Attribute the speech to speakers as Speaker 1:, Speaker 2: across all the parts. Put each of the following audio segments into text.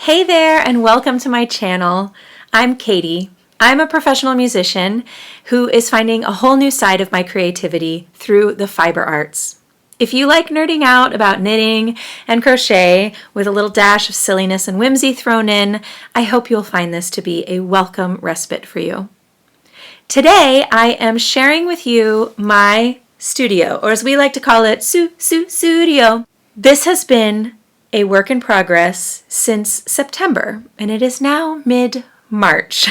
Speaker 1: Hey there, and welcome to my channel. I'm Katie. I'm a professional musician who is finding a whole new side of my creativity through the fiber arts. If you like nerding out about knitting and crochet with a little dash of silliness and whimsy thrown in, I hope you'll find this to be a welcome respite for you. Today, I am sharing with you my studio, or as we like to call it, studio. This has been a work in progress since September, and it is now mid-March,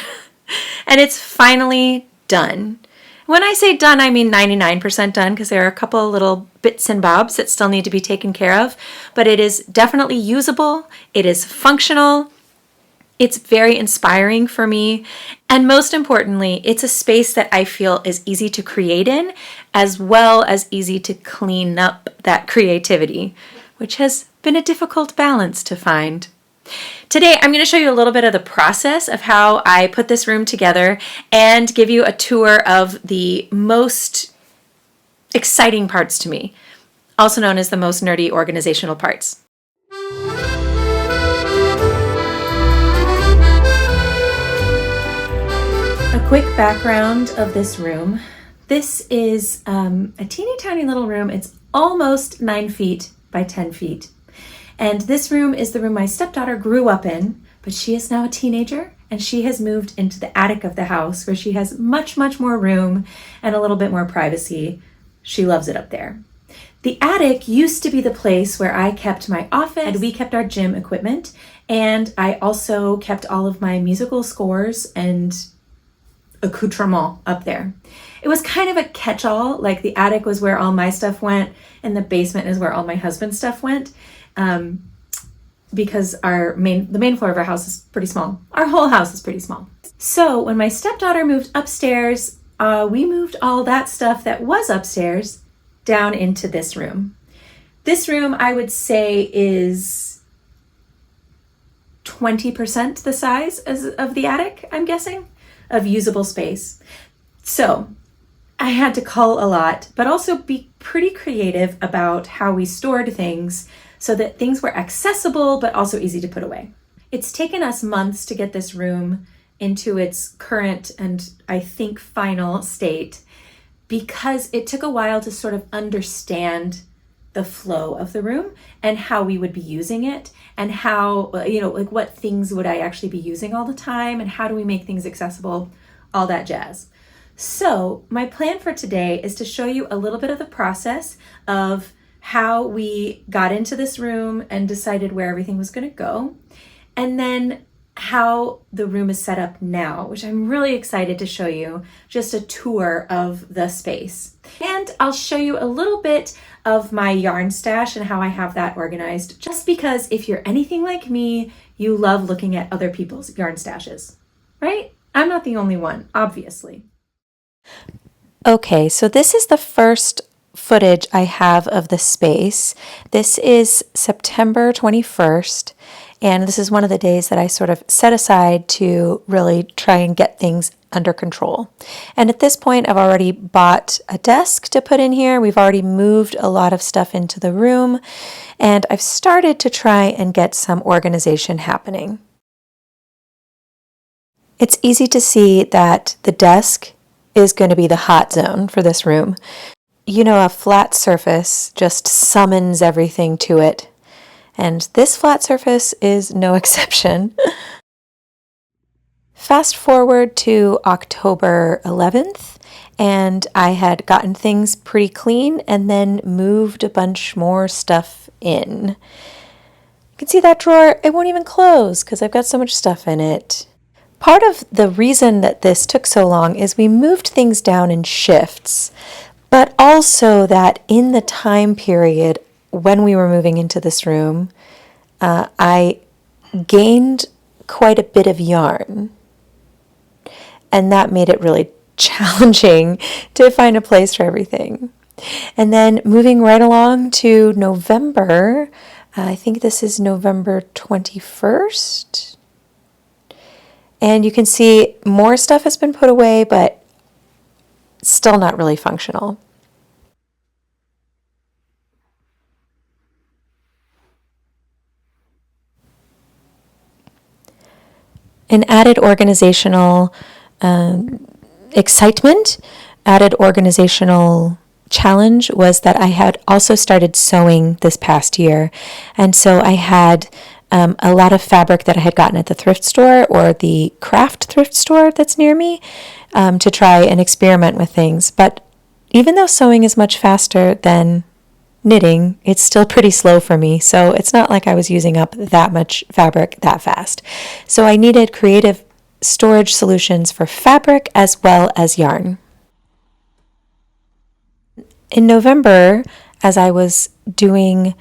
Speaker 1: and it's finally done. When I say done, I mean 99% done, because there are a couple of little bits and bobs that still need to be taken care of, but it is definitely usable, it is functional, it's very inspiring for me, and most importantly, it's a space that I feel is easy to create in, as well as easy to clean up that creativity, which has been a difficult balance to find. Today, I'm going to show you a little bit of the process of how I put this room together and give you a tour of the most exciting parts to me, also known as the most nerdy organizational parts. A quick background of this room. This is a teeny tiny little room. It's almost 9 feet by 10 feet. And this room is the room my stepdaughter grew up in, but she is now a teenager and she has moved into the attic of the house where she has much more room and a little bit more privacy. She loves it up there. The attic used to be the place where I kept my office and we kept our gym equipment, and I also kept all of my musical scores and accoutrement up there. It was kind of a catch-all, like the attic was where all my stuff went and the basement is where all my husband's stuff went. Because the main floor of our house is pretty small. Our whole house is pretty small. So when my stepdaughter moved upstairs, we moved all that stuff that was upstairs down into this room. This room, I would say, is 20% the size of the attic, I'm guessing, of usable space. So I had to cull a lot, but also be pretty creative about how we stored things so that things were accessible, but also easy to put away. It's taken us months to get this room into its current and I think final state, because it took a while to sort of understand the flow of the room and how we would be using it and how, like what things would I actually be using all the time and how do we make things accessible, all that jazz. So my plan for today is to show you a little bit of the process of how we got into this room and decided where everything was going to go, and then how the room is set up now, which I'm really excited to show you, just a tour of the space. And I'll show you a little bit of my yarn stash and how I have that organized, just because if you're anything like me, you love looking at other people's yarn stashes, right? I'm not the only one, obviously. Okay, so this is the first footage I have of the space. This is September 21st, and this is one of the days that I sort of set aside to really try and get things under control. And at this point, I've already bought a desk to put in here. We've already moved a lot of stuff into the room, and I've started to try and get some organization happening. It's easy to see that the desk is going to be the hot zone for this room. You know, a flat surface just summons everything to it. And this flat surface is no exception. Fast forward to October 11th, and I had gotten things pretty clean and then moved a bunch more stuff in. You can see that drawer, it won't even close because I've got so much stuff in it. Part of the reason that this took so long is we moved things down in shifts, but also that in the time period when we were moving into this room, I gained quite a bit of yarn, and that made it really challenging to find a place for everything. And then moving right along to November, I think this is November 21st, and you can see more stuff has been put away, but still not really functional. An added organizational excitement, added organizational challenge was that I had also started sewing this past year. And so I had a lot of fabric that I had gotten at the thrift store or the craft thrift store that's near me to try and experiment with things. But even though sewing is much faster than knitting, it's still pretty slow for me. So it's not like I was using up that much fabric that fast. So I needed creative storage solutions for fabric as well as yarn. In November, as I was going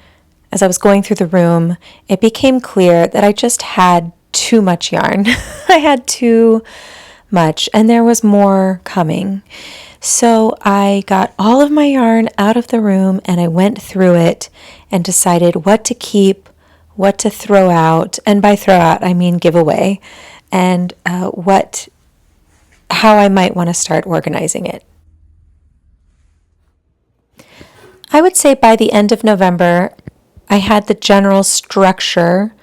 Speaker 1: through the room, it became clear that I just had too much yarn. I had too much, and there was more coming. So I got all of my yarn out of the room and I went through it and decided what to keep, what to throw out, and by throw out I mean give away, and how I might want to start organizing it. I would say by the end of November, I had the general structure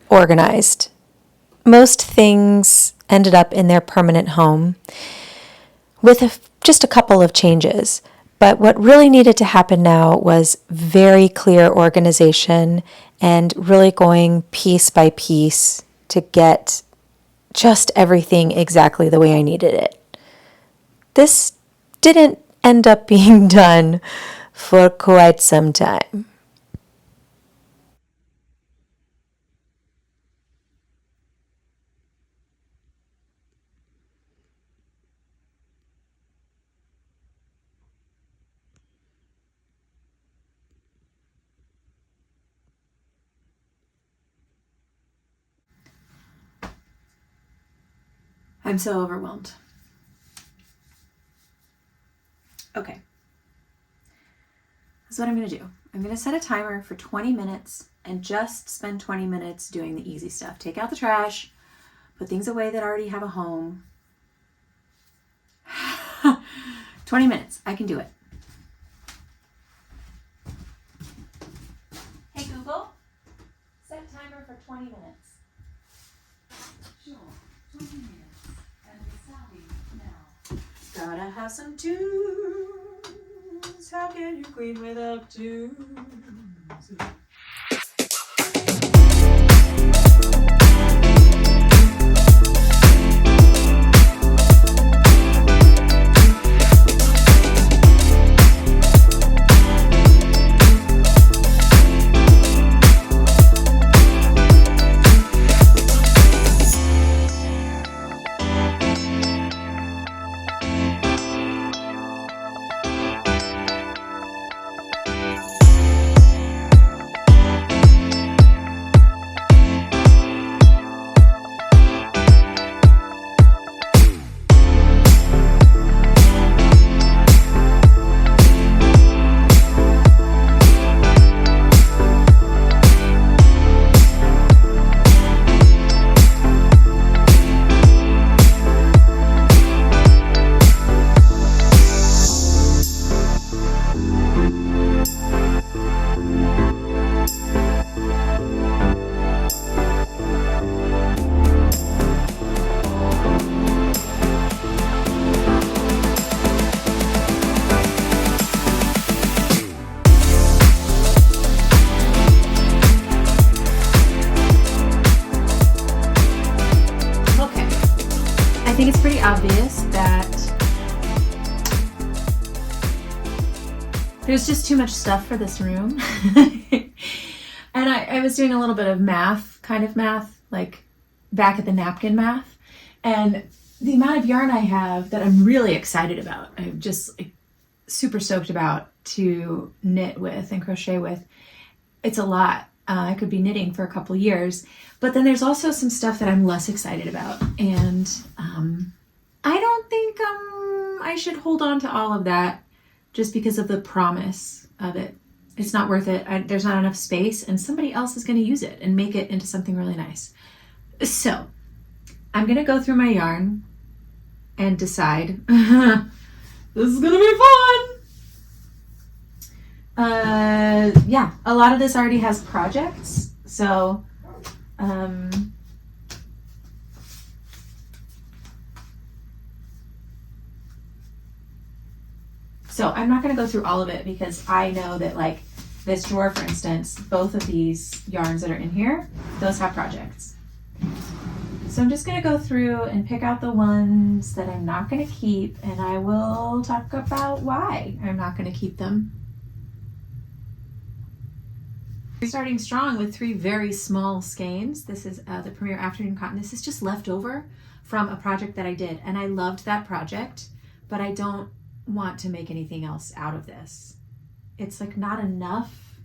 Speaker 1: organized. Most things ended up in their permanent home with just a couple of changes. But what really needed to happen now was very clear organization and really going piece by piece to get just everything exactly the way I needed it. This didn't end up being done for quite some time. I'm so overwhelmed. Okay. That's what I'm going to do. I'm going to set a timer for 20 minutes and just spend 20 minutes doing the easy stuff. Take out the trash, put things away that already have a home. 20 minutes. I can do it. Hey Google, set a timer for 20 minutes. Sure, 20 minutes. And be savvy now. Gotta have some tunes. How can you clean without tunes? I think it's pretty obvious that there's just too much stuff for this room. And I was doing a little bit of math, like back at the napkin math. And the amount of yarn I have that I'm really excited about, I'm just super stoked about to knit with and crochet with. It's a lot. I could be knitting for a couple years, but then there's also some stuff that I'm less excited about. And I don't think I should hold on to all of that just because of the promise of it. It's not worth it. There's not enough space, and somebody else is going to use it and make it into something really nice. So I'm going to go through my yarn and decide this is going to be fun. Yeah, a lot of this already has projects, so So I'm not going to go through all of it because I know that like this drawer, for instance, both of these yarns that are in here, those have projects. So I'm just going to go through and pick out the ones that I'm not going to keep, and I will talk about why I'm not going to keep them. Starting strong with 3 very small skeins. This is the Premier Afternoon Cotton. This is just left over from a project that I did, and I loved that project, but I don't want to make anything else out of this. It's like not enough.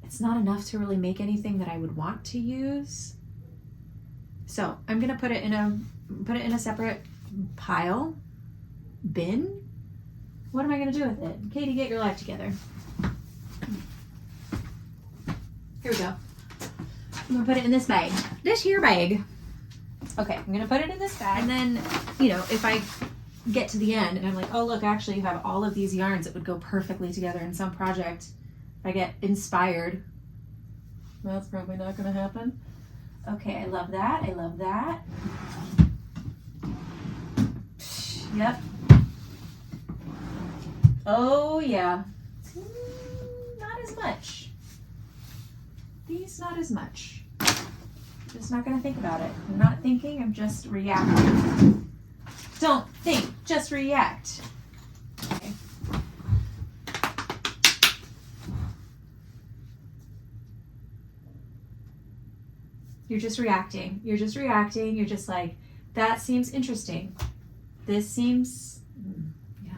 Speaker 1: It's not enough to really make anything that I would want to use. So I'm gonna put it in a separate pile, bin. What am I gonna do with it? Katie, get your life together. Here we go. I'm gonna put it in this bag. This here bag. Okay, I'm gonna put it in this bag. And then, you know, if I get to the end and I'm like, oh look, actually you have all of these yarns that would go perfectly together in some project. If I get inspired, that's probably not gonna happen. Okay, I love that. I love that. Yep. Oh yeah. Not as much. These not as much. Just not gonna think about it. I'm not thinking, I'm just reacting. Don't think, just react. Okay. You're just reacting. You're just reacting. You're just like, that seems interesting. This seems, yeah,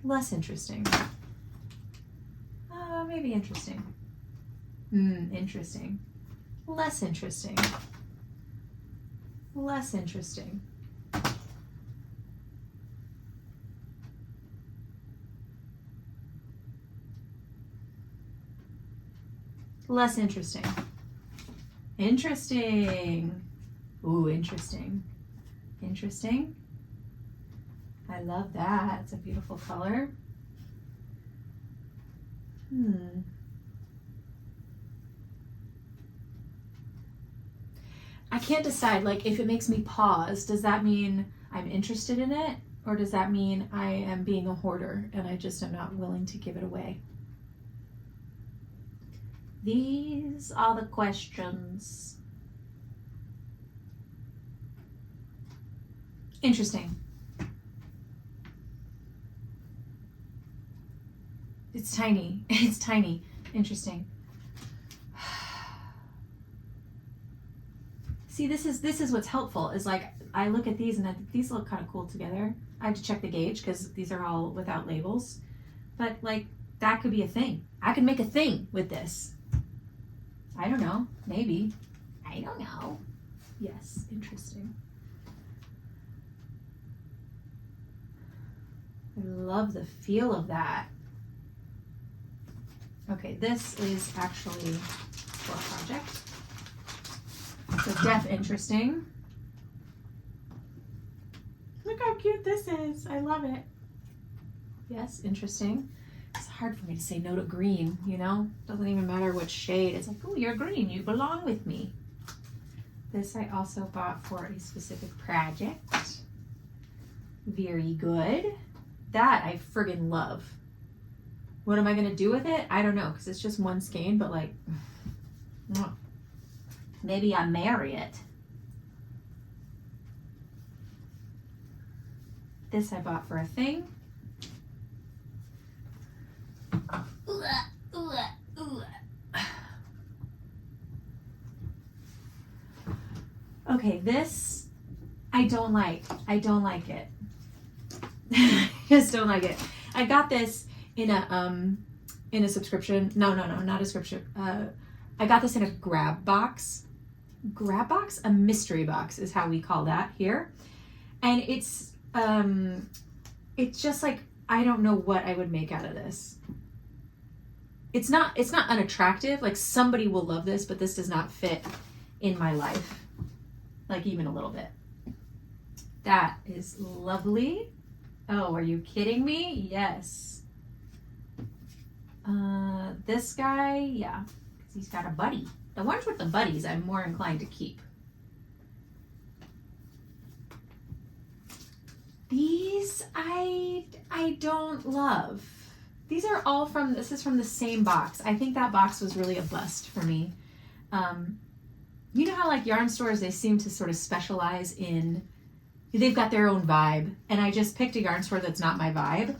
Speaker 1: less interesting. Maybe interesting. Interesting. Less interesting. Less interesting. Less interesting. Interesting. Ooh, interesting. Interesting. I love that. It's a beautiful color. I can't decide, like, if it makes me pause, does that mean I'm interested in it? Or does that mean I am being a hoarder and I just am not willing to give it away? These are the questions. Interesting. It's tiny. It's tiny. Interesting. See, this is what's helpful, is like, I look at these and I think these look kind of cool together. I have to check the gauge because these are all without labels. But like, that could be a thing. I could make a thing with this. I don't know. Maybe. I don't know. Yes, interesting. I love the feel of that. Okay, this is actually for a project. So def interesting. Look how cute this is. I love it. Yes, interesting. It's hard for me to say no to green, you know? Doesn't even matter what shade. It's like, oh, you're green. You belong with me. This I also bought for a specific project. Very good. That I friggin' love. What am I going to do with it? I don't know, because it's just one skein, but like, maybe I marry it. This I bought for a thing. Okay, this I don't like. I don't like it. I just don't like it. I got this in a subscription. No, not a subscription. I got this in a grab box. Grab box? A mystery box is how we call that here. And it's just like, I don't know what I would make out of this. It's not unattractive. Like, somebody will love this, but this does not fit in my life. Like, even a little bit. That is lovely. Oh, are you kidding me? Yes. This guy, yeah, because he's got a buddy. The ones with the buddies, I'm more inclined to keep. These I don't love. These are all from, this is from the same box. I think that box was really a bust for me. You know how like yarn stores, they seem to sort of specialize in, they've got their own vibe. And I just picked a yarn store that's not my vibe.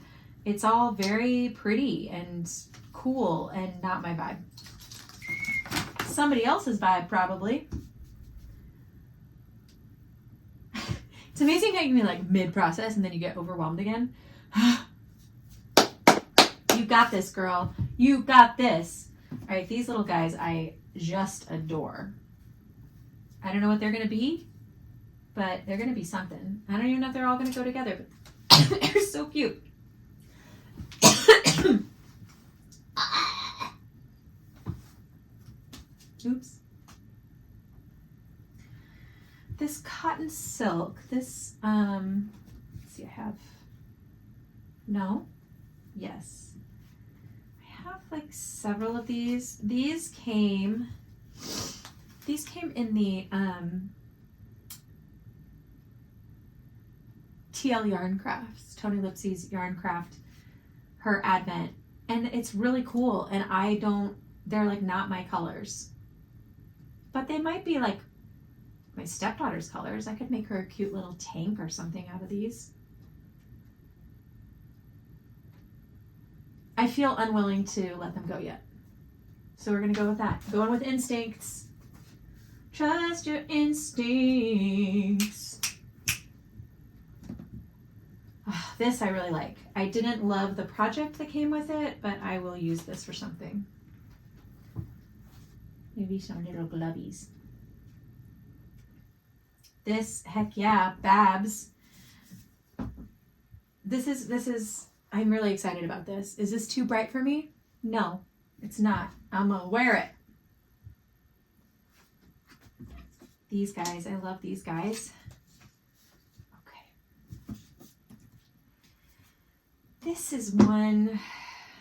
Speaker 1: It's all very pretty and cool and not my vibe. Somebody else's vibe, probably. It's amazing how you can be like mid-process and then you get overwhelmed again. You got this, girl. You got this. All right, these little guys I just adore. I don't know what they're going to be, but they're going to be something. I don't even know if they're all going to go together, but they're so cute. Oops. This cotton silk, this, let's see, I have, no, yes. I have like several of these. These came in the TL Yarn Crafts, Tony Lipsy's Yarn Craft, her Advent, and it's really cool. And they're like not my colors, but they might be like my stepdaughter's colors. I could make her a cute little tank or something out of these. I feel unwilling to let them go yet. So we're gonna go with that. Going with instincts. Trust your instincts. Oh, this I really like. I didn't love the project that came with it, but I will use this for something. Maybe some little glovies. This, heck yeah, Babs. This is, I'm really excited about this. Is this too bright for me? No, it's not. I'm gonna wear it. These guys, I love these guys. Okay. This is one,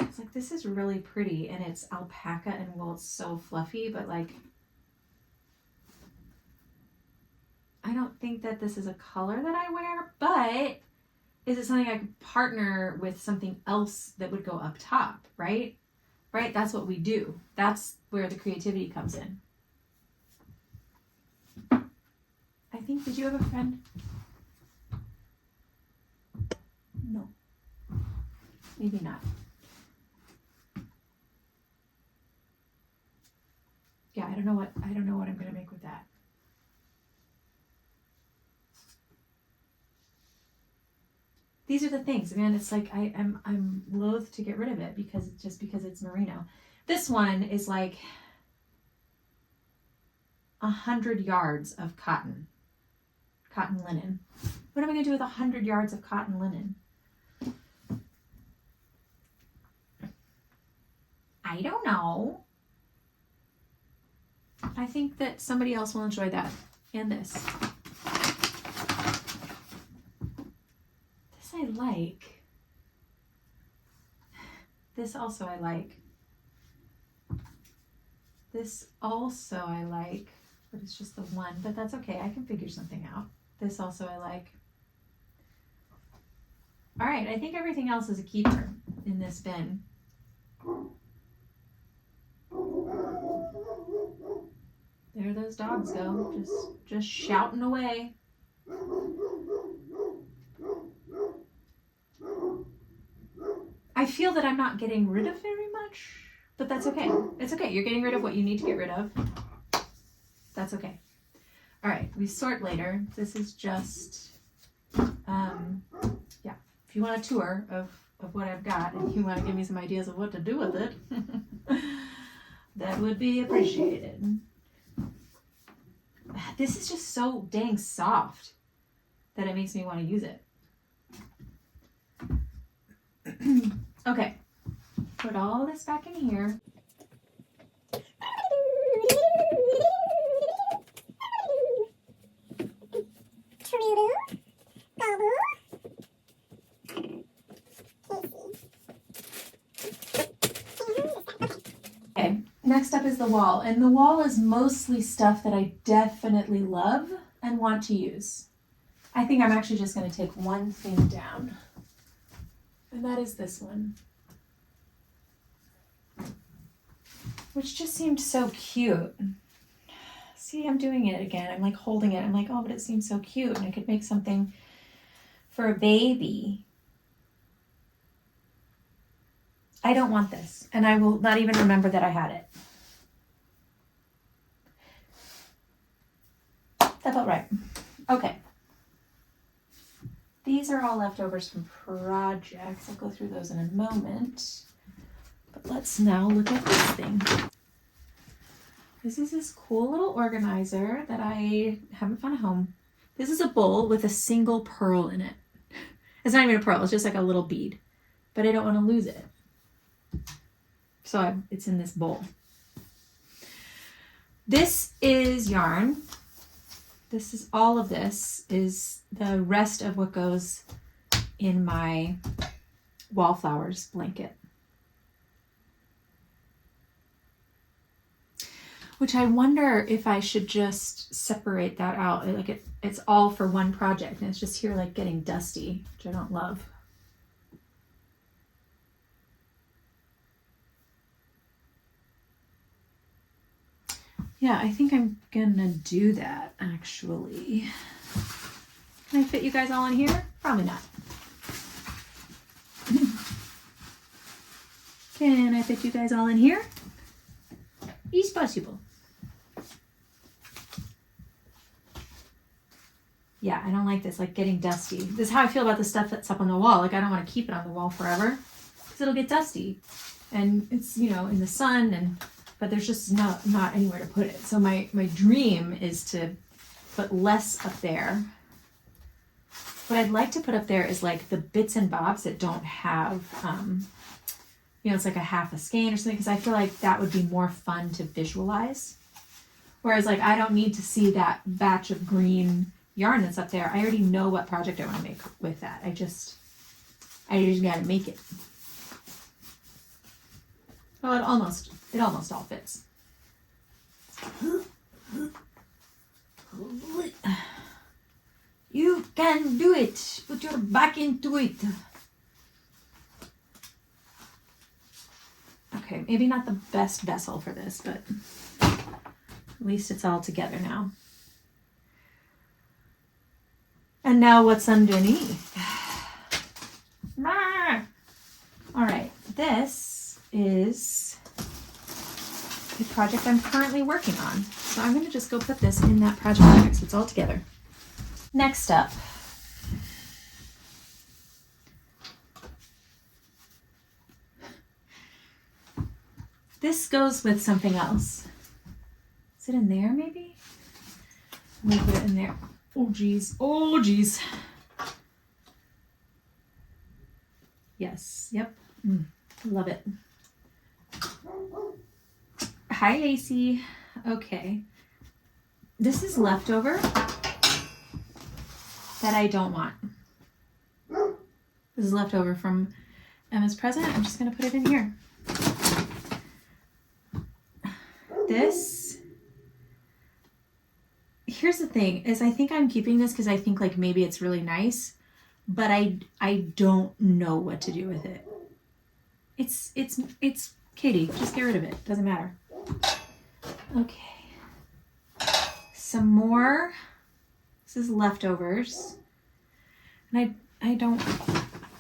Speaker 1: it's like, this is really pretty and it's alpaca and wool. It's so fluffy, but like, I don't think that this is a color that I wear, but is it something I could partner with something else that would go up top, right? Right? That's what we do. That's where the creativity comes in. I think, did you have a friend? No. Maybe not. Yeah, I don't know what I'm going to make with that. These are the things, man. It's like I'm loath to get rid of it because it's merino. This one is like 100 yards of cotton linen. What am I gonna do with 100 yards of cotton linen? I don't know. I think that somebody else will enjoy that and this. I like. This also I like. This also I like, but it's just the one, but that's okay. I can figure something out. This also I like. All right, I think everything else is a keeper in this bin. There those dogs go, just shouting away. I feel that I'm not getting rid of very much, but that's okay. It's okay. You're getting rid of what you need to get rid of. That's okay. All right, we sort later. This is just, yeah. If you want a tour of what I've got and you want to give me some ideas of what to do with it, that would be appreciated. This is just so dang soft that it makes me want to use it. Okay, put all this back in here. Okay, next up is the wall, and the wall is mostly stuff that I definitely love and want to use. I think I'm actually just going to take one thing down, and that is this one, which just seemed so cute. See, I'm doing it again. I'm like holding it. I'm like, oh, but it seems so cute, and I could make something for a baby. I don't want this, and I will not even remember that I had it. That felt right. Okay. These are all leftovers from projects. I'll go through those in a moment. But let's now look at this thing. This is this cool little organizer that I haven't found a home. This is a bowl with a single pearl in it. It's not even a pearl, it's just like a little bead. But I don't want to lose it. So it's in this bowl. This is yarn. This is all of this is the rest of what goes in my wallflowers blanket. Which I wonder if I should just separate that out. Like it's all for one project and it's just here like getting dusty, which I don't love. Yeah, I think I'm gonna do that actually. Can I fit you guys all in here? Probably not. Can I fit you guys all in here? It's possible. Yeah, I don't like this, like getting dusty. This is how I feel about the stuff that's up on the wall. Like I don't want to keep it on the wall forever because it'll get dusty. And it's, you know, in the sun but there's just not anywhere to put it. So my dream is to put less up there. What I'd like to put up there is like the bits and bobs that don't have, you know, it's like a half a skein or something, because I feel like that would be more fun to visualize. Whereas like I don't need to see that batch of green yarn that's up there. I already know what project I want to make with that. I just got to make it. Well, it almost all fits. You can do it. Put your back into it. Okay, maybe not the best vessel for this, but at least it's all together now. And now what's underneath? All right, this is a project I'm currently working on. So I'm going to just go put this in that project bag so it's all together. Next up, this goes with something else. Is it in there maybe? Let me put it in there. Oh geez, oh geez. Yes, yep, love it. Hi Lacey. Okay, this is leftover that I don't want. This is leftover from Emma's present. I'm just gonna put it in here. Here's the thing, is I think I'm keeping this because I think like maybe it's really nice, but I don't know what to do with it. It's Katie, just get rid of it. Doesn't matter. Okay. Some more. This is leftovers. And I don't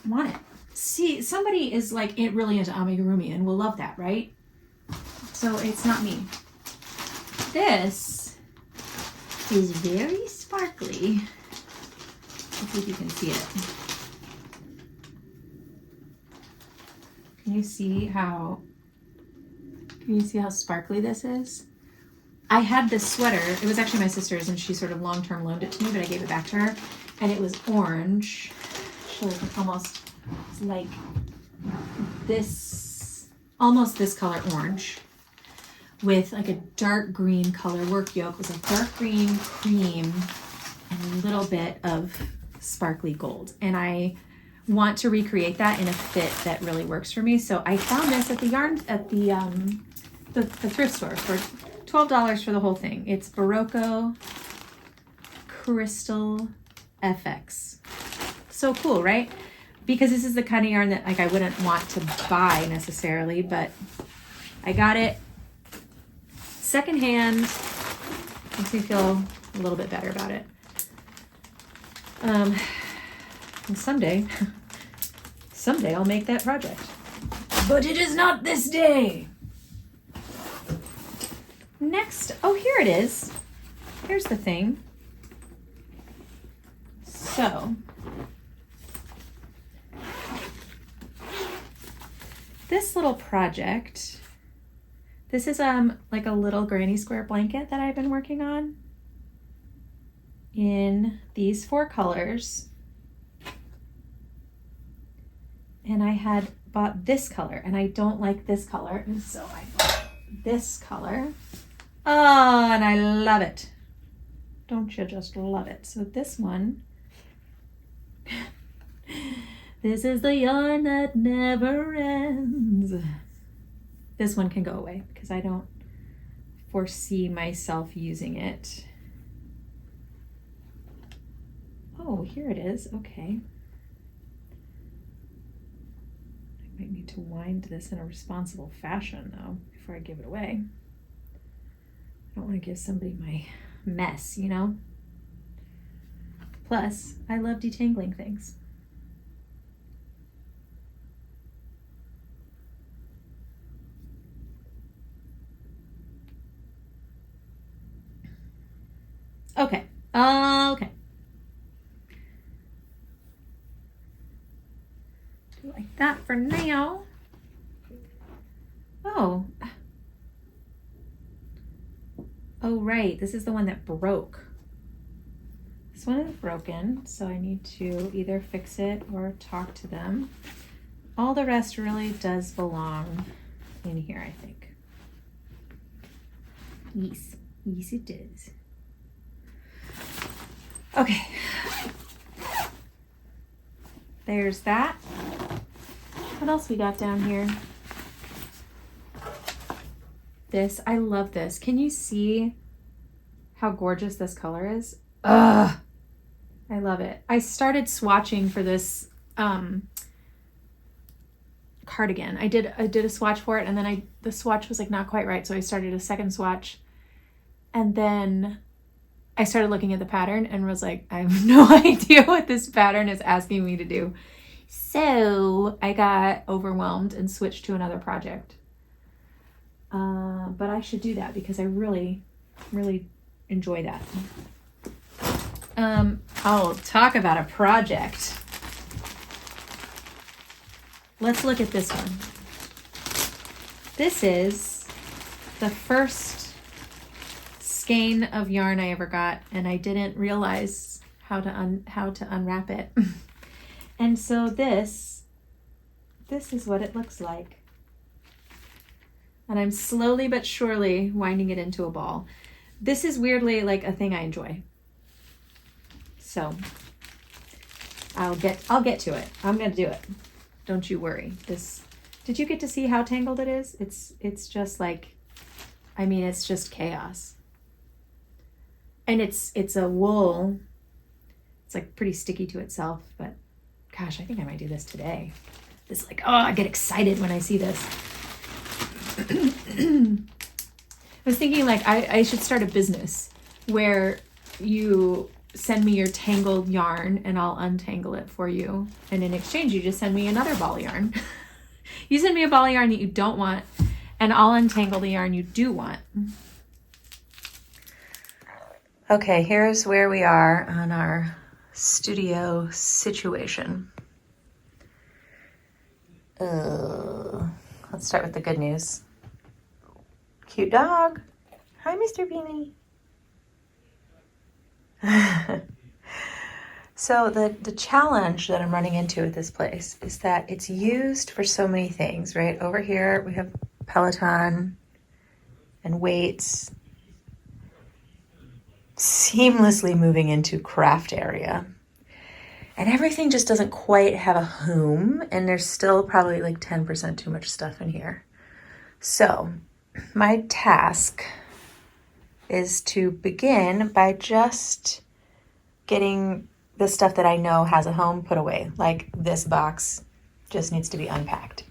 Speaker 1: want it. See, somebody is like really into amigurumi and will love that, right? So it's not me. This is very sparkly. Let's see if you can see it. Can you see how sparkly this is? I had this sweater. It was actually my sister's and she sort of long-term loaned it to me, but I gave it back to her. And it was orange. Actually, almost like this, almost this color orange, with like a dark green color work yoke. It was a dark green cream and a little bit of sparkly gold. And I want to recreate that in a fit that really works for me. So I found this at the thrift store for $12 for the whole thing. It's Barocco Crystal FX. So cool, right? Because this is the kind of yarn that like I wouldn't want to buy necessarily, but I got it secondhand. Makes me feel a little bit better about it. And someday I'll make that project. But it is not this day. Next, oh, here it is. Here's the thing. So, this little project, this is like a little granny square blanket that I've been working on in these 4 colors. And I had bought this color and I don't like this color, and so I bought this color. Oh, and I love it. Don't you just love it? So this one, this is the yarn that never ends. This one can go away because I don't foresee myself using it. Oh, here it is. Okay. I might need to wind this in a responsible fashion though before I give it away. I don't want to give somebody my mess, you know? Plus, I love detangling things. Okay. Okay. Like that for now. Oh. Oh, right. This is the one that broke. This one is broken, so I need to either fix it or talk to them. All the rest really does belong in here, I think. Yes. Yes, it does. Okay. There's that. What else we got down here? This, I love this. Can you see how gorgeous this color is? Ugh, I love it. I started swatching for this cardigan. I did a swatch for it, and then the swatch was like not quite right, so I started a second swatch, and then I started looking at the pattern and was like, I have no idea what this pattern is asking me to do. So I got overwhelmed and switched to another project. But I should do that because I really, really enjoy that. I'll talk about a project. Let's look at this one. This is the first skein of yarn I ever got, and I didn't realize how to unwrap it. And so this is what it looks like. And I'm slowly but surely winding it into a ball. This is weirdly like a thing I enjoy. So I'll get to it. I'm gonna do it. Don't you worry. Did you get to see how tangled it is? It's just like, I mean, it's just chaos. And it's a wool. It's like pretty sticky to itself, but gosh, I think I might do this today. It's like, oh, I get excited when I see this. I was thinking like I should start a business where you send me your tangled yarn and I'll untangle it for you. And in exchange, you just send me another ball of yarn. You send me a ball of yarn that you don't want, and I'll untangle the yarn you do want. Okay, here's where we are on our studio situation. Let's start with the good news. Cute dog. Hi, Mr. Beanie. So the challenge that I'm running into with this place is that it's used for so many things, right? Over here we have Peloton and weights, seamlessly moving into craft area. And everything just doesn't quite have a home, and there's still probably like 10% too much stuff in here. So my task is to begin by just getting the stuff that I know has a home, put away. Like this box just needs to be unpacked.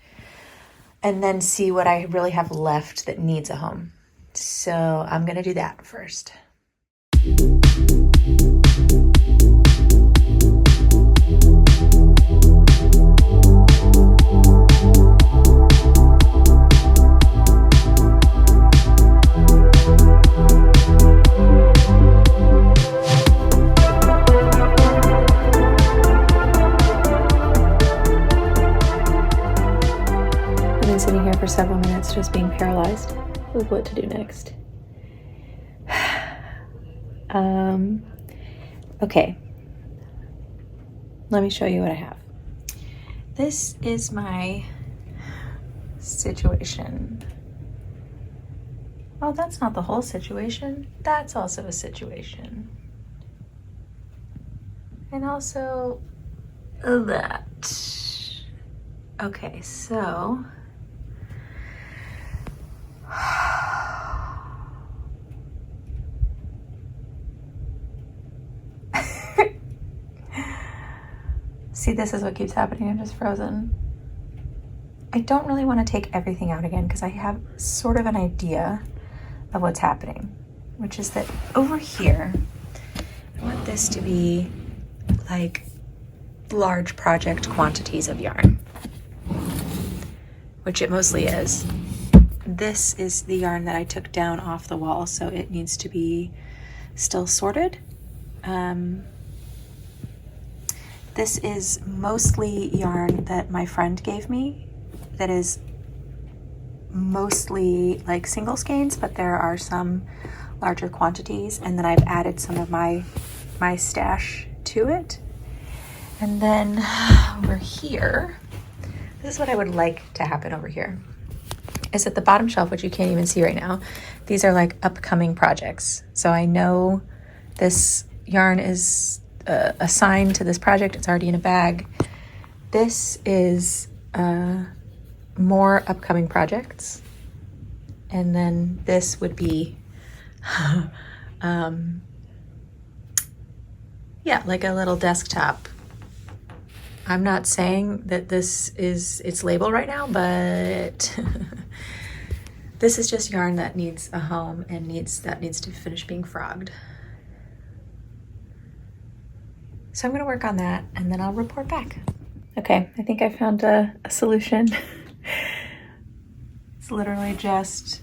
Speaker 1: And then see what I really have left that needs a home. So I'm gonna do that first. Sitting here for several minutes just being paralyzed with what to do next. Okay, let me show you what I have. This is my situation. Oh, that's not the whole situation. That's also a situation. And also that. Okay, so see, this is what keeps happening. I'm just frozen. I don't really want to take everything out again because I have sort of an idea of what's happening, which is that over here, I want this to be like large project quantities of yarn, which it mostly is. This is the yarn that I took down off the wall, so it needs to be still sorted. This is mostly yarn that my friend gave me that is mostly like single skeins, but there are some larger quantities, and then I've added some of my stash to it. And then over here, this is what I would like to happen over here, is at the bottom shelf, which you can't even see right now, these are like upcoming projects. So I know this yarn is assigned to this project. It's already in a bag. This is more upcoming projects. And then this would be, yeah, like a little desktop. I'm not saying that this is its label right now, but this is just yarn that needs a home and needs to finish being frogged. So I'm gonna work on that and then I'll report back. Okay, I think I found a solution. It's literally just,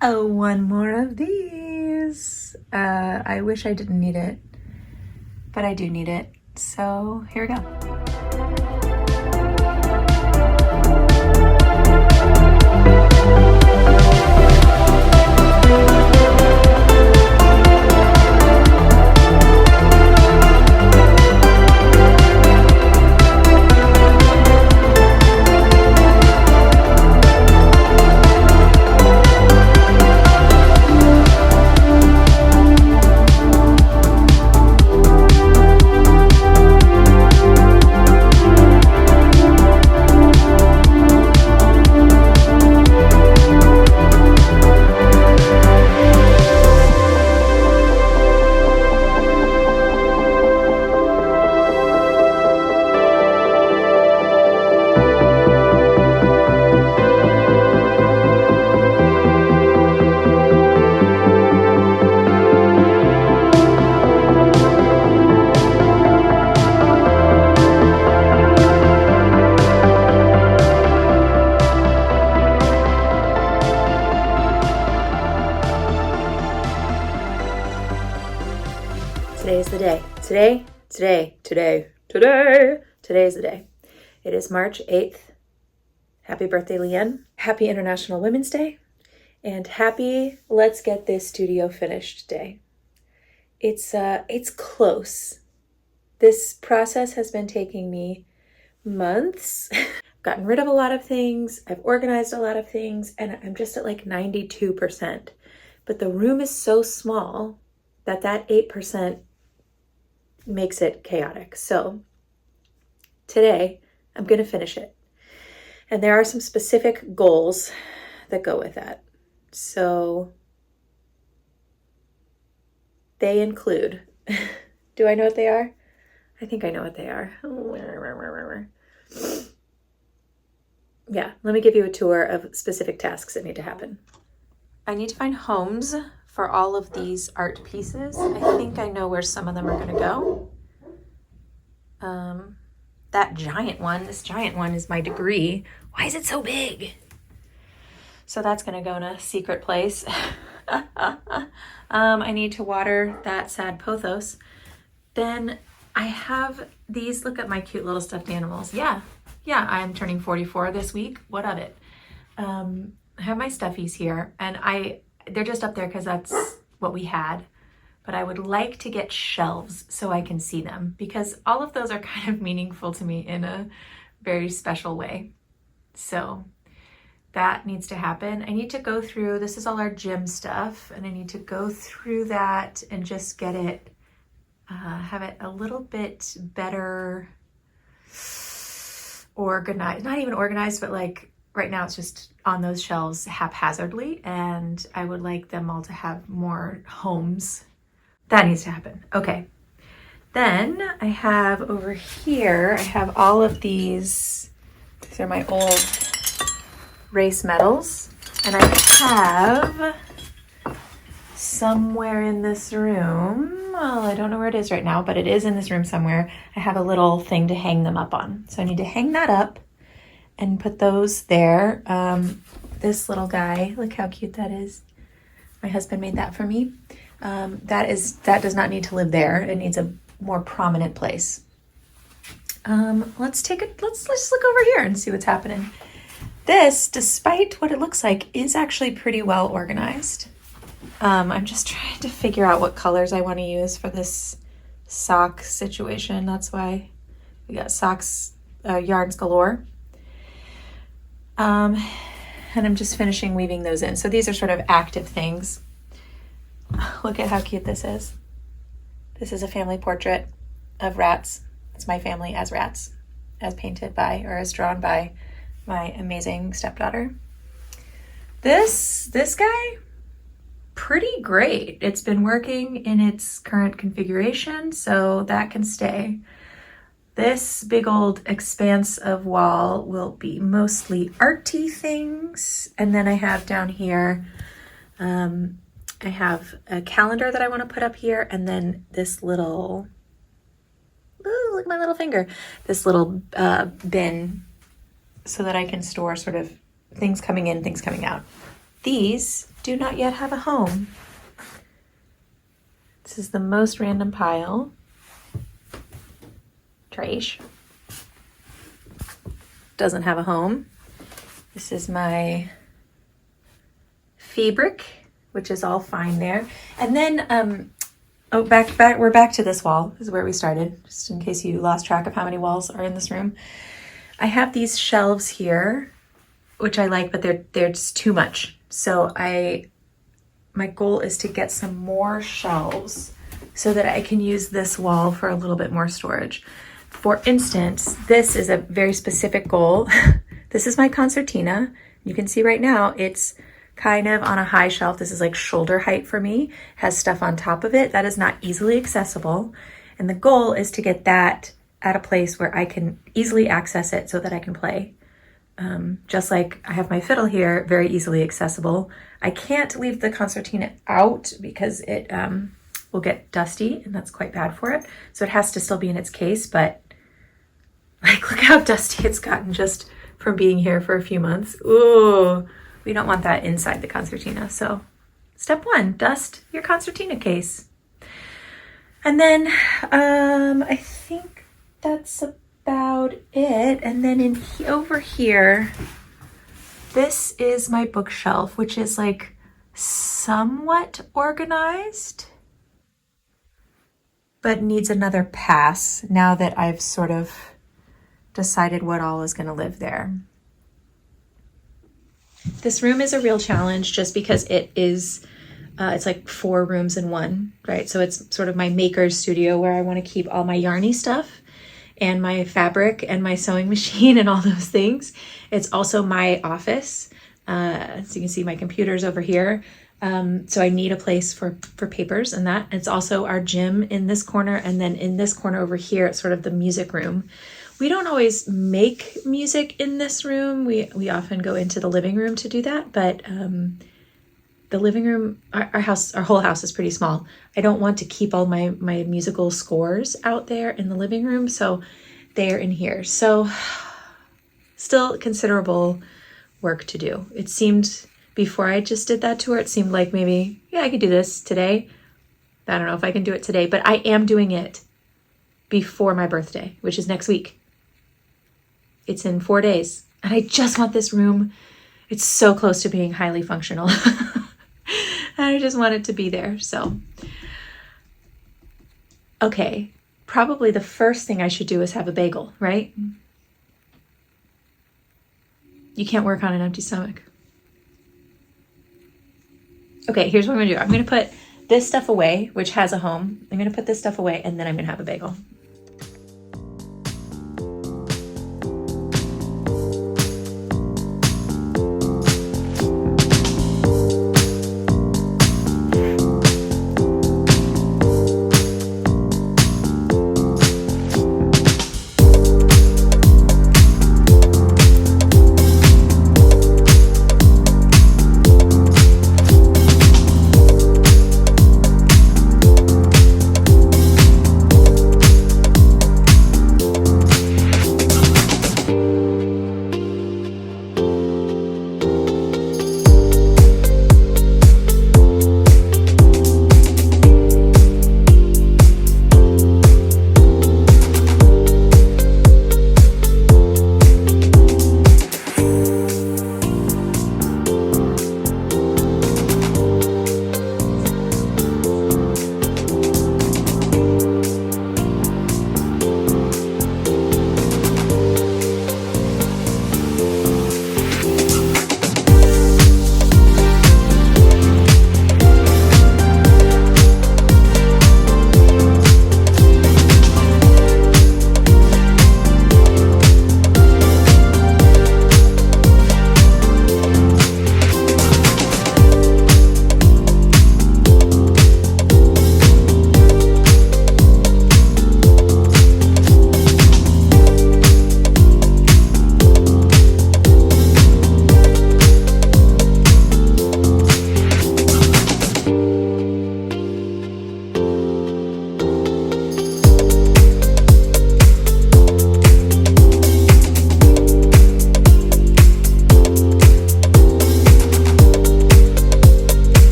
Speaker 1: oh, one more of these. I wish I didn't need it, but I do need it. So here we go. Today's the day. Today is the day. It is March 8th. Happy birthday, Leanne. Happy International Women's Day. And happy let's get this studio finished day. It's close. This process has been taking me months. I've gotten rid of a lot of things. I've organized a lot of things, and I'm just at like 92%. But the room is so small that 8% makes it chaotic. So today I'm going to finish it. And there are some specific goals that go with that. So they include, do I know what they are? I think I know what they are. Yeah, let me give you a tour of specific tasks that need to happen. I need to find homes for all of these art pieces. I think I know where some of them are going to go. That giant one, this giant one is my degree. Why is it so big? So that's going to go in a secret place. I need to water that sad pothos. Then I have these, look at my cute little stuffed animals. Yeah, I'm turning 44 this week. What of it? I have my stuffies here, and they're just up there because that's what we had. But I would like to get shelves so I can see them, because all of those are kind of meaningful to me in a very special way. So that needs to happen. I need to go through, this is all our gym stuff, and I need to go through that and just get it, have it a little bit better organized. Not even organized, but like right now it's just on those shelves haphazardly, and I would like them all to have more homes. That needs to happen. Okay. Then I have over here, I have all of these are my old race medals. And I have somewhere in this room, well, I don't know where it is right now, but it is in this room somewhere. I have a little thing to hang them up on. So I need to hang that up and put those there. This little guy, look how cute that is. My husband made that for me. That does not need to live there. It needs a more prominent place. Let's just look over here and see what's happening. This, despite what it looks like, is actually pretty well organized. I'm just trying to figure out what colors I want to use for this sock situation. That's why we got socks, yarns galore. And I'm just finishing weaving those in. So these are sort of active things. Look at how cute this is. This is a family portrait of rats. It's my family as rats, as painted by, or as drawn by my amazing stepdaughter. This guy, pretty great. It's been working in its current configuration, so that can stay. This big old expanse of wall will be mostly arty things. And then I have down here, I have a calendar that I want to put up here, and then this little, ooh, look at my little finger, this little bin so that I can store sort of things coming in, things coming out. These do not yet have a home. This is the most random pile. Trash. Doesn't have a home. This is my fabric, which is all fine there. And then, we're back to this wall. This is where we started, just in case you lost track of how many walls are in this room. I have these shelves here, which I like, but they're just too much. So my goal is to get some more shelves so that I can use this wall for a little bit more storage. For instance, this is a very specific goal. This is my concertina. You can see right now it's kind of on a high shelf. This is like shoulder height for me, has stuff on top of it that is not easily accessible. And the goal is to get that at a place where I can easily access it so that I can play. Just like I have my fiddle here, very easily accessible. I can't leave the concertina out because it will get dusty, and that's quite bad for it. So it has to still be in its case, but like, look how dusty it's gotten just from being here for a few months. Ooh. We don't want that inside the concertina. So step one, dust your concertina case. And then I think that's about it. And then over here, this is my bookshelf, which is like somewhat organized, but needs another pass now that I've sort of decided what all is going to live there. This room is a real challenge just because it is, it's like 4 rooms in one, right? So it's sort of my maker's studio where I want to keep all my yarny stuff and my fabric and my sewing machine and all those things. It's also my office. So you can see my computer's over here. So I need a place for papers and that. It's also our gym in this corner, and then in this corner over here, it's sort of the music room. We don't always make music in this room. We often go into the living room to do that, but the living room, our whole house is pretty small. I don't want to keep all my musical scores out there in the living room, so they're in here. So still considerable work to do. It seemed, before I just did that tour, it seemed like maybe, yeah, I could do this today. I don't know if I can do it today, but I am doing it before my birthday, which is next week. It's in 4 days. And I just want this room. It's so close to being highly functional. I just want it to be there. So, okay, probably the first thing I should do is have a bagel, right? You can't work on an empty stomach. Okay, here's what I'm gonna do. I'm gonna put this stuff away, which has a home. I'm gonna put this stuff away, and then I'm gonna have a bagel.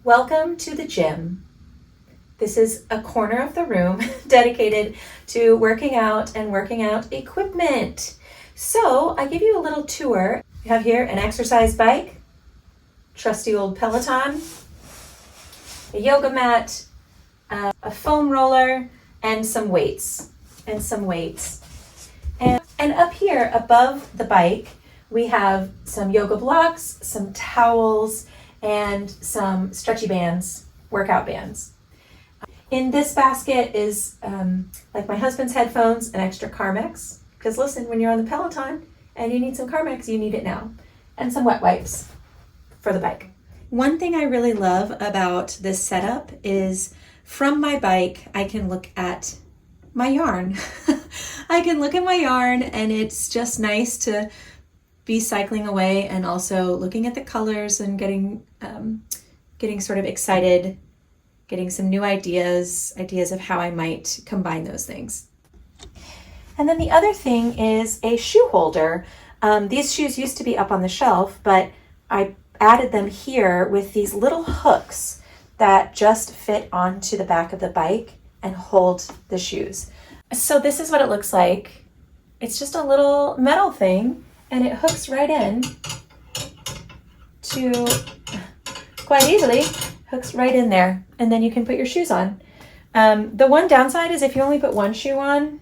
Speaker 1: Welcome to the gym. This is a corner of the room dedicated to working out and working out equipment. So I give you a little tour. You have here an exercise bike, trusty old Peloton, a yoga mat, a foam roller, and some weights. And up here above the bike, we have some yoga blocks, some towels, and some stretchy bands, workout bands. In this basket is like my husband's headphones and extra Carmex, because listen, when you're on the Peloton and you need some Carmex, you need it now, and some wet wipes for the bike. One thing I really love about this setup is from my bike, I can look at my yarn. I can look at my yarn, and it's just nice to be cycling away and also looking at the colors and getting sort of excited, getting some new ideas of how I might combine those things. And then the other thing is a shoe holder. These shoes used to be up on the shelf, but I added them here with these little hooks that just fit onto the back of the bike and hold the shoes. So this is what it looks like. It's just a little metal thing, and it hooks right in to, quite easily, hooks right in there, and then you can put your shoes on. The one downside is if you only put one shoe on,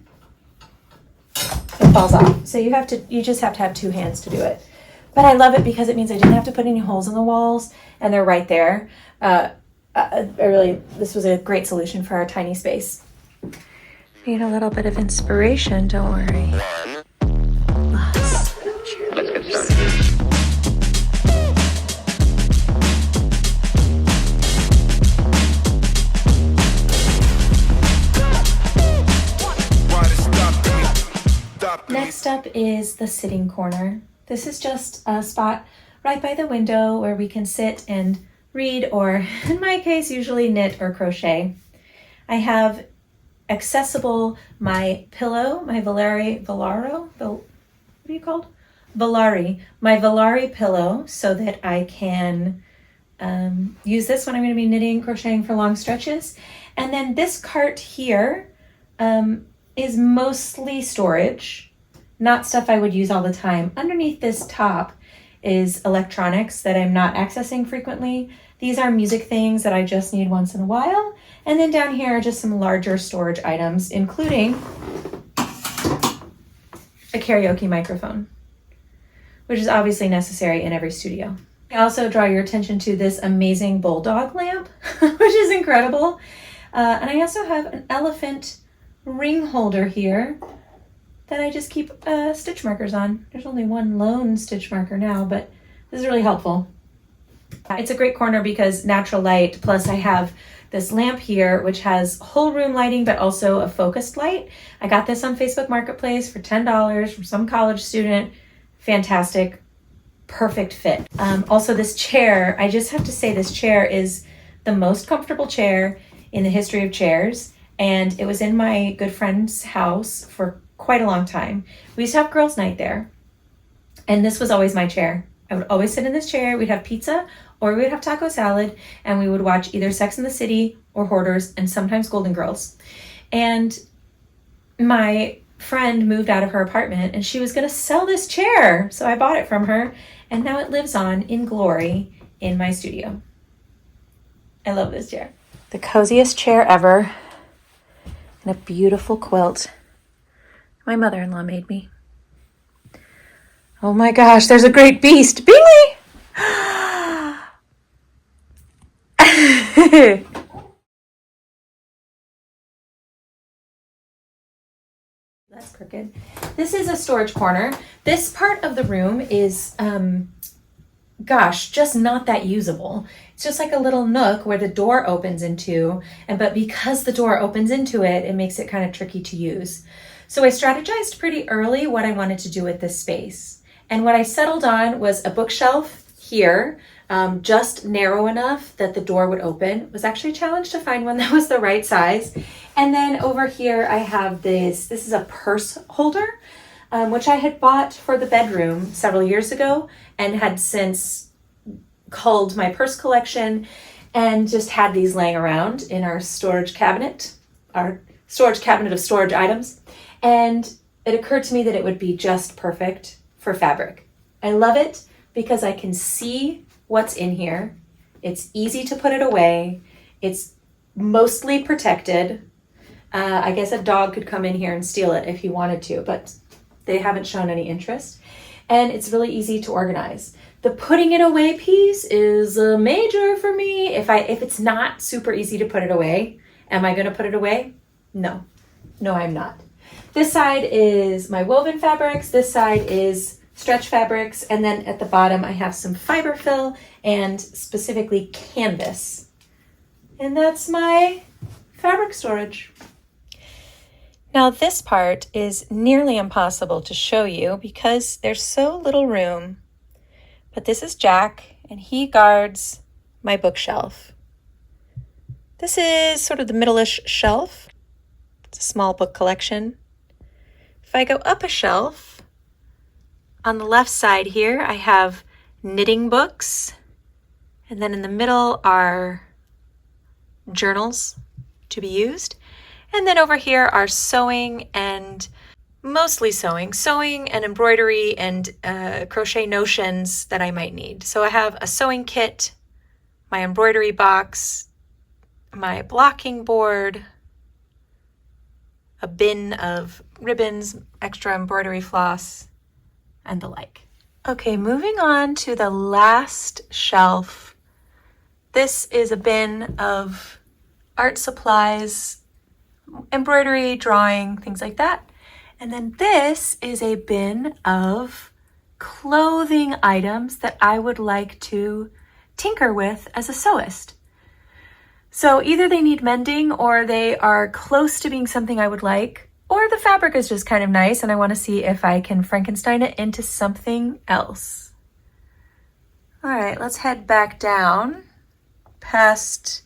Speaker 1: it falls off. So you just have to have two hands to do it. But I love it because it means I didn't have to put any holes in the walls, and they're right there. This was a great solution for our tiny space. Need a little bit of inspiration, don't worry.
Speaker 2: Let's get started.
Speaker 1: Next up is the sitting corner. This is just a spot right by the window where we can sit and read, or in my case, usually knit or crochet. I have accessible my pillow, my my Volari pillow, so that I can use this when I'm going to be knitting, crocheting for long stretches. And then this cart here is mostly storage, not stuff I would use all the time. Underneath this top is electronics that I'm not accessing frequently. These are music things that I just need once in a while. And then down here are just some larger storage items, including a karaoke microphone, which is obviously necessary in every studio. I also draw your attention to this amazing bulldog lamp, which is incredible. And I also have an elephant ring holder here that I just keep stitch markers on. There's only one lone stitch marker now, but this is really helpful. It's a great corner because natural light, plus I have this lamp here, which has whole room lighting, but also a focused light. I got this on Facebook Marketplace for $10 from some college student. Fantastic, perfect fit. Also this chair, I just have to say this chair is the most comfortable chair in the history of chairs. And it was in my good friend's house for quite a long time. We used to have girls' night there. And this was always my chair. I would always sit in this chair. We'd have pizza or we would have taco salad, and we would watch either Sex and the City or Hoarders, and sometimes Golden Girls. And my friend moved out of her apartment and she was going to sell this chair. So I bought it from her, and now it lives on in glory in my studio. I love this chair. The coziest chair ever, and a beautiful quilt my mother-in-law made me. Oh my gosh, there's a great beast. Bingley! That's crooked. This is a storage corner. This part of the room is, just not that usable. It's just like a little nook where the door opens into, but because the door opens into it, it makes it kind of tricky to use. So I strategized pretty early what I wanted to do with this space. And what I settled on was a bookshelf here, just narrow enough that the door would open. It was actually a challenge to find one that was the right size. And then over here I have this is a purse holder, which I had bought for the bedroom several years ago and had since culled my purse collection and just had these laying around in our storage cabinet of storage items. And it occurred to me that it would be just perfect for fabric. I love it because I can see what's in here. It's easy to put it away. It's mostly protected. I guess a dog could come in here and steal it if he wanted to, but they haven't shown any interest. And it's really easy to organize. The putting it away piece is a major for me. If it's not super easy to put it away, am I going to put it away? No, I'm not. This side is my woven fabrics. This side is stretch fabrics. And then at the bottom, I have some fiber fill and specifically canvas. And that's my fabric storage. Now this part is nearly impossible to show you because there's so little room. But this is Jack, and he guards my bookshelf. This is sort of the middle-ish shelf. It's a small book collection. If I go up a shelf, on the left side here, I have knitting books. And then in the middle are journals to be used. And then over here are sewing and mostly sewing and embroidery and crochet notions that I might need. So I have a sewing kit, my embroidery box, my blocking board, a bin of ribbons, extra embroidery floss, and the like. Okay, moving on to the last shelf. This is a bin of art supplies, embroidery, drawing, things like that. And then this is a bin of clothing items that I would like to tinker with as a sewist. So either they need mending or they are close to being something I would like, or the fabric is just kind of nice and I want to see if I can Frankenstein it into something else. All right, let's head back down past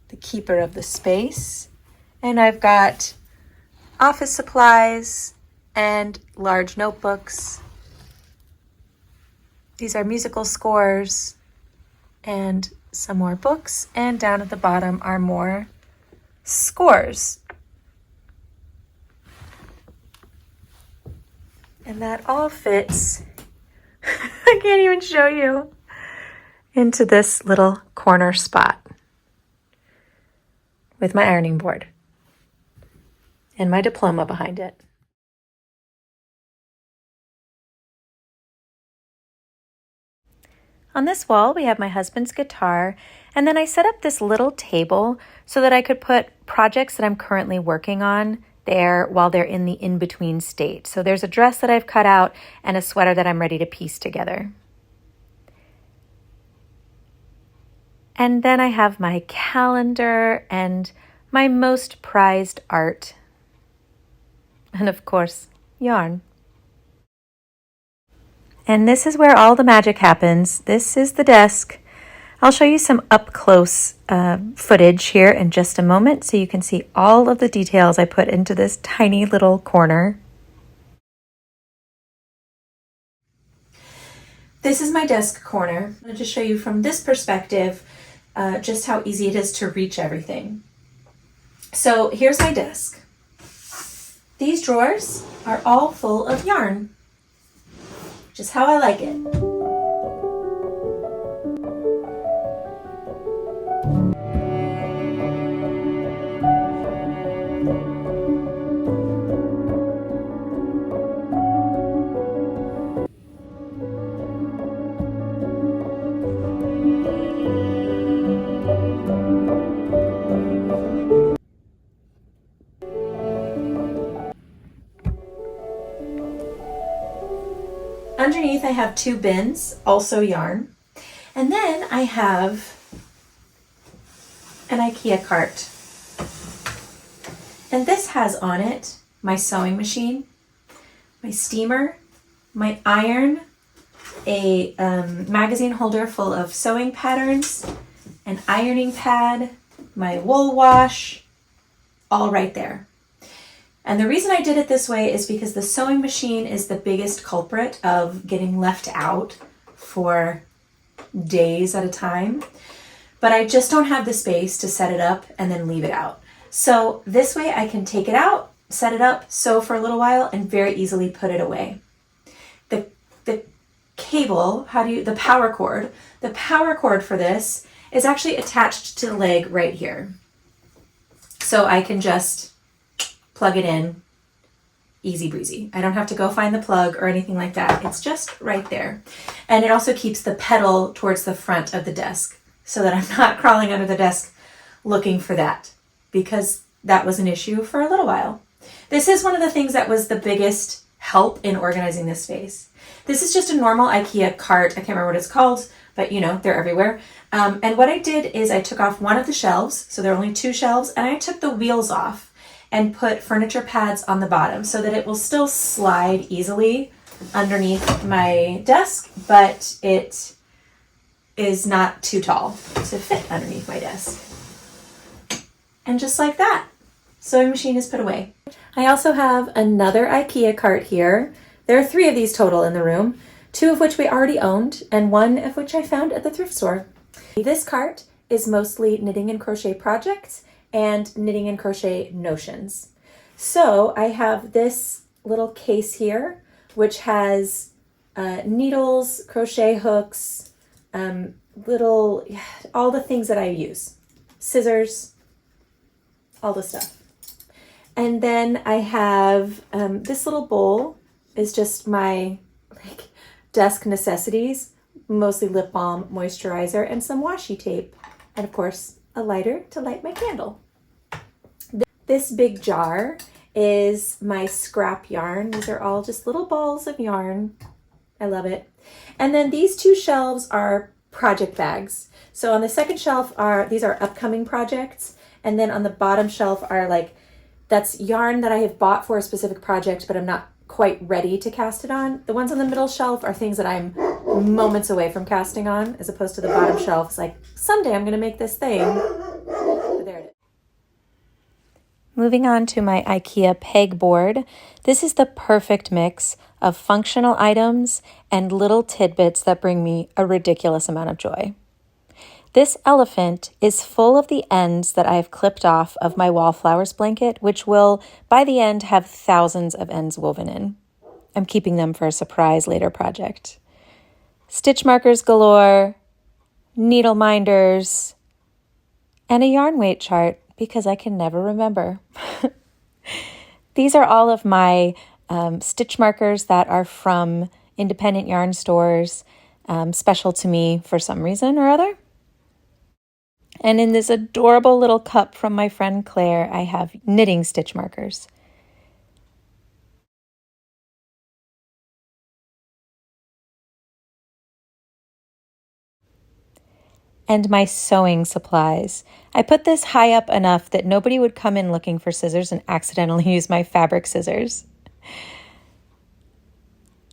Speaker 1: the keeper of the space. And I've got office supplies and large notebooks. These are musical scores and some more books. And down at the bottom are more scores. And that all fits, I can't even show you, into this little corner spot with my ironing board and my diploma behind it. On this wall, we have my husband's guitar, and then I set up this little table so that I could put projects that I'm currently working on there while they're in the in-between state. So there's a dress that I've cut out and a sweater that I'm ready to piece together. And then I have my calendar and my most prized art. And of course, yarn. And this is where all the magic happens. This is the desk. I'll show you some up-close footage here in just a moment so you can see all of the details I put into this tiny little corner. This is my desk corner. I'm going to just show you from this perspective just how easy it is to reach everything. So here's my desk. These drawers are all full of yarn, just how I like it. Underneath I have two bins, also yarn. And then I have an IKEA cart. And this has on it my sewing machine, my steamer, my iron, a magazine holder full of sewing patterns, an ironing pad, my wool wash, all right there. And the reason I did it this way is because the sewing machine is the biggest culprit of getting left out for days at a time. But I just don't have the space to set it up and then leave it out. So this way I can take it out, set it up, sew for a little while, and very easily put it away. The cable, the power cord for this is actually attached to the leg right here. So I can just plug it in, easy breezy. I don't have to go find the plug or anything like that. It's just right there. And it also keeps the pedal towards the front of the desk so that I'm not crawling under the desk looking for that, because that was an issue for a little while. This is one of the things that was the biggest help in organizing this space. This is just a normal IKEA cart. I can't remember what it's called, but you know, they're everywhere. And what I did is I took off one of the shelves, so there are only two shelves, and I took the wheels off and put furniture pads on the bottom so that it will still slide easily underneath my desk, but it is not too tall to fit underneath my desk. And just like that, sewing machine is put away. I also have another IKEA cart here. There are 3 of these total in the room, 2 of which we already owned and 1 of which I found at the thrift store. This cart is mostly knitting and crochet projects and knitting and crochet notions. So I have this little case here, which has needles, crochet hooks, little, all the things that I use. Scissors, all the stuff. And then I have this little bowl is just my desk necessities, mostly lip balm, moisturizer, and some washi tape. And of course, a lighter to light my candle. This big jar is my scrap yarn. These are all just little balls of yarn. I love it. And then these two shelves are project bags. So on the second shelf these are upcoming projects. And then on the bottom shelf are that's yarn that I have bought for a specific project, but I'm not quite ready to cast it on. The ones on the middle shelf are things that I'm moments away from casting on, as opposed to the bottom shelf. It's like, someday I'm gonna make this thing. But there it is. Moving on to my IKEA pegboard. This is the perfect mix of functional items and little tidbits that bring me a ridiculous amount of joy. This elephant is full of the ends that I have clipped off of my wallflowers blanket, which will, by the end, have thousands of ends woven in. I'm keeping them for a surprise later project. Stitch markers galore, needle minders, and a yarn weight chart because I can never remember. These are all of my stitch markers that are from independent yarn stores, special to me for some reason or other. And in this adorable little cup from my friend Claire, I have knitting stitch markers. And my sewing supplies. I put this high up enough that nobody would come in looking for scissors and accidentally use my fabric scissors.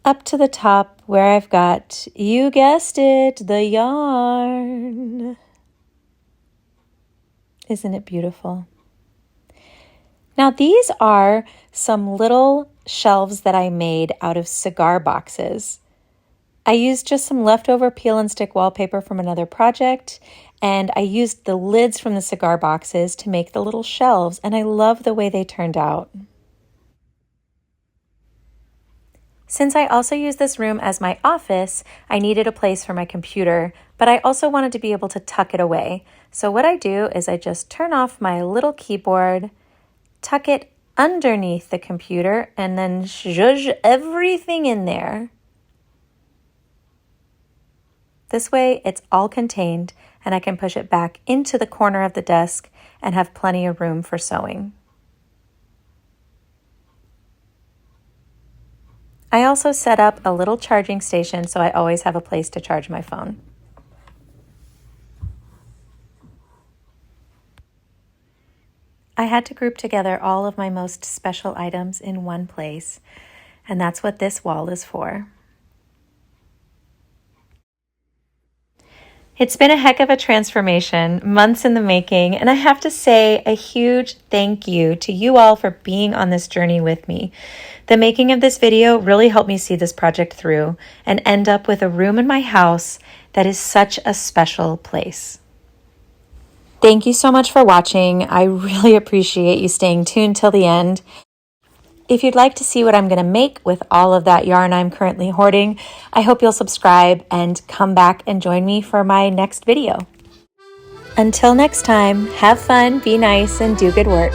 Speaker 1: Up to the top where I've got, you guessed it, the yarn. Isn't it beautiful? Now these are some little shelves that I made out of cigar boxes. I used just some leftover peel and stick wallpaper from another project, and I used the lids from the cigar boxes to make the little shelves, and I love the way they turned out. Since I also use this room as my office, I needed a place for my computer, but I also wanted to be able to tuck it away. So what I do is I just turn off my little keyboard, tuck it underneath the computer, and then zhuzh everything in there. This way it's all contained and I can push it back into the corner of the desk and have plenty of room for sewing. I also set up a little charging station so I always have a place to charge my phone. I had to group together all of my most special items in one place, and that's what this wall is for. It's been a heck of a transformation, months in the making, and I have to say a huge thank you to you all for being on this journey with me. The making of this video really helped me see this project through and end up with a room in my house that is such a special place. Thank you so much for watching. I really appreciate you staying tuned till the end. If you'd like to see what I'm going to make with all of that yarn I'm currently hoarding, I hope you'll subscribe and come back and join me for my next video. Until next time, have fun, be nice, and do good work.